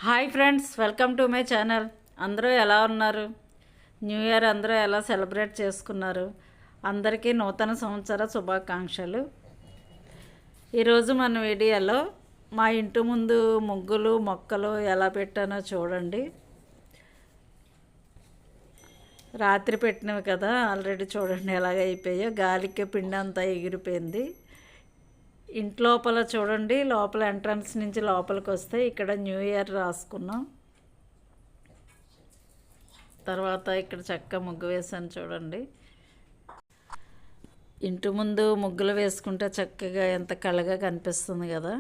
Hi friends, welcome to my channel. అందరూ ఎలా ఉన్నారు? న్యూ ఇయర్ అందరూ ఎలా సెలబ్రేట్ చేసుకున్నారు? అందరికీ నూతన సంవత్సర శుభాకాంక్షలు. ఈరోజు మన వీడియోలో మా ఇంటి ముందు ముగ్గులు మొక్కలు ఎలా పెట్టానో చూడండి. రాత్రి పెట్టినవి కదా, ఆల్రెడీ చూడండి ఎలాగైపోయాయో. గాలికి పిండి అంతా ఎగిరిపోయింది. ఇంట్లోపల చూడండి, లోపల ఎంట్రన్స్ నుంచి లోపలికి వస్తే ఇక్కడ న్యూ ఇయర్ రాసుకున్నాం. తర్వాత ఇక్కడ చక్కగా ముగ్గు వేసాను చూడండి. ఇంటి ముందు ముగ్గులు వేసుకుంటే చక్కగా ఎంత కళగా కనిపిస్తుంది కదా.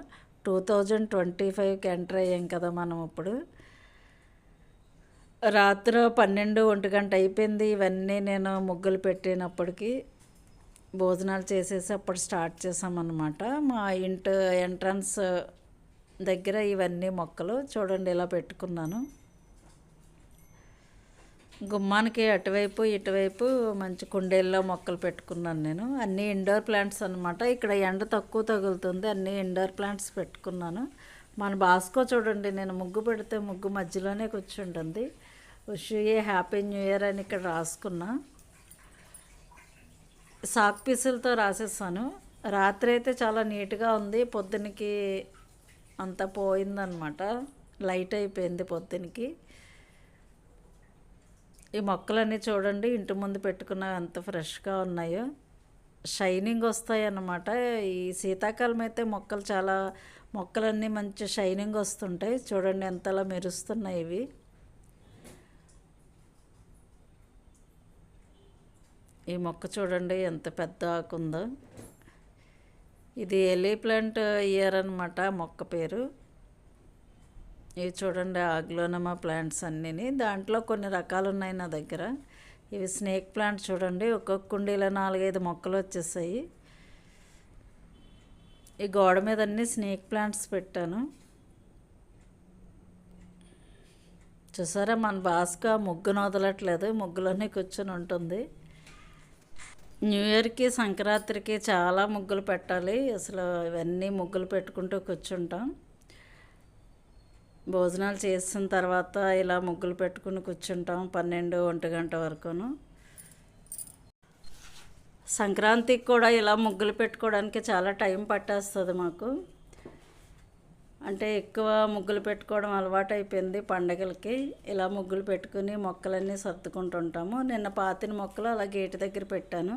2025కి ఎంటర్ అయ్యాం కదా మనం. ఇప్పుడు రాత్రి 12-1 అయిపోయింది. ఇవన్నీ నేను ముగ్గులు పెట్టినప్పటికీ భోజనాలు చేసేసి అప్పుడు స్టార్ట్ చేసామన్నమాట. మా ఇంటి ఎంట్రన్స్ దగ్గర ఇవన్నీ మొక్కలు చూడండి ఇలా పెట్టుకున్నాను. గుమ్మానికి అటువైపు ఇటువైపు మంచి కుండీల్లో మొక్కలు పెట్టుకున్నాను నేను. అన్నీ ఇండోర్ ప్లాంట్స్ అనమాట. ఇక్కడ ఎండ తక్కువ తగులుతుంది, అన్నీ ఇండోర్ ప్లాంట్స్ పెట్టుకున్నాను. మన బాస్కో చూడండి, నేను ముగ్గు పెడితే ముగ్గు మధ్యలోనే కూర్చుంటుంది. Wish you A happy new year అని ఇక్కడ రాసుకున్నా. సాక్ పీసులతో రాసేసాను. రాత్రి అయితే చాలా నీట్గా ఉంది, పొద్దునకి అంతా పోయిందనమాట. లైట్ అయిపోయింది పొద్దునకి. ఈ మొక్కలన్నీ చూడండి ఇంటి ముందు పెట్టుకున్నవి ఎంత ఫ్రెష్గా ఉన్నాయో, షైనింగ్ వస్తాయి అన్నమాట. ఈ శీతాకాలం అయితే మొక్కలన్నీ మంచి షైనింగ్ వస్తుంటాయి. చూడండి ఎంతలా మెరుస్తున్నాయి ఇవి. ఈ మొక్క చూడండి ఎంత పెద్ద ఆకుందో. ఇది ఎలీ ప్లాంట్ ఇయర్ అనమాట మొక్క పేరు. ఇవి చూడండి ఆగ్లోనమా ప్లాంట్స్ అన్నీ. దాంట్లో కొన్ని రకాలు ఉన్నాయి నా దగ్గర. ఇవి స్నేక్ ప్లాంట్ చూడండి, ఒక్కొక్క కుండీలో 4-5 మొక్కలు వచ్చేసాయి. ఈ గోడ మీద అన్ని స్నేక్ ప్లాంట్స్ పెట్టాను. చూసారా, మన బాస్గా ముగ్గును వదలట్లేదు, ముగ్గులోనే కూర్చొని ఉంటుంది. న్యూ ఇయర్కి సంక్రాంతికి చాలా ముగ్గులు పెట్టాలి. అసలు ఇవన్నీ ముగ్గులు పెట్టుకుంటూ కూర్చుంటాం. భోజనాలు చేసిన తర్వాత ఇలా ముగ్గులు పెట్టుకుని కూర్చుంటాం 12-1 వరకును. సంక్రాంతికి కూడా ఇలా ముగ్గులు పెట్టుకోవడానికి చాలా టైం పట్టేస్తుంది మాకు. అంటే ఎక్కువ ముగ్గులు పెట్టుకోవడం అలవాటు అయిపోయింది. పండగలకి ఇలా ముగ్గులు పెట్టుకుని మొక్కలన్నీ సర్దుకుంటుంటాము. నిన్న పాతిన మొక్కలు అలా గేటు దగ్గర పెట్టాను.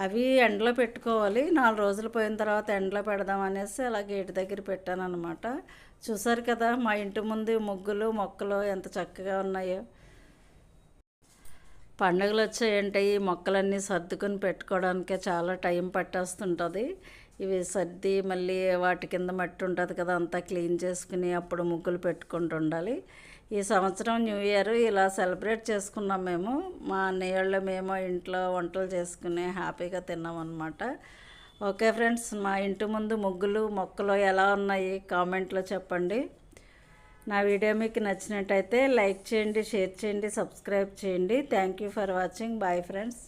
అవి ఎండలో పెట్టుకోవాలి. 4 రోజులు పోయిన తర్వాత ఎండలో పెడదాం అనేసి అలా గేటు దగ్గర పెట్టాను అనమాట. చూసారు కదా మా ఇంటి ముందు ముగ్గులు మొక్కలు ఎంత చక్కగా ఉన్నాయో. పండుగలు వచ్చాయంటే ఈ మొక్కలన్నీ సర్దుకుని పెట్టుకోవడానికే చాలా టైం పట్టేస్తుంటుంది. ఇవి సర్ది మళ్ళీ వాటి కింద మట్టి ఉంటుంది కదా, అంతా క్లీన్ చేసుకుని అప్పుడు ముగ్గులు పెట్టుకుంటూ ఉండాలి. ఈ సంవత్సరం న్యూ ఇయర్ ఇలా సెలబ్రేట్ చేసుకున్నాం మేము. మా అన్నయ్య మేము ఇంట్లో వంటలు చేసుకుని హ్యాపీగా తిన్నామన్నమాట. ఓకే ఫ్రెండ్స్, మా ఇంటి ముందు ముగ్గులు మొక్కలు ఎలా ఉన్నాయి కామెంట్లో చెప్పండి. నా వీడియో మీకు నచ్చినట్టయితే లైక్ చేయండి, షేర్ చేయండి, సబ్స్క్రైబ్ చేయండి. Thank you for watching. Bye friends.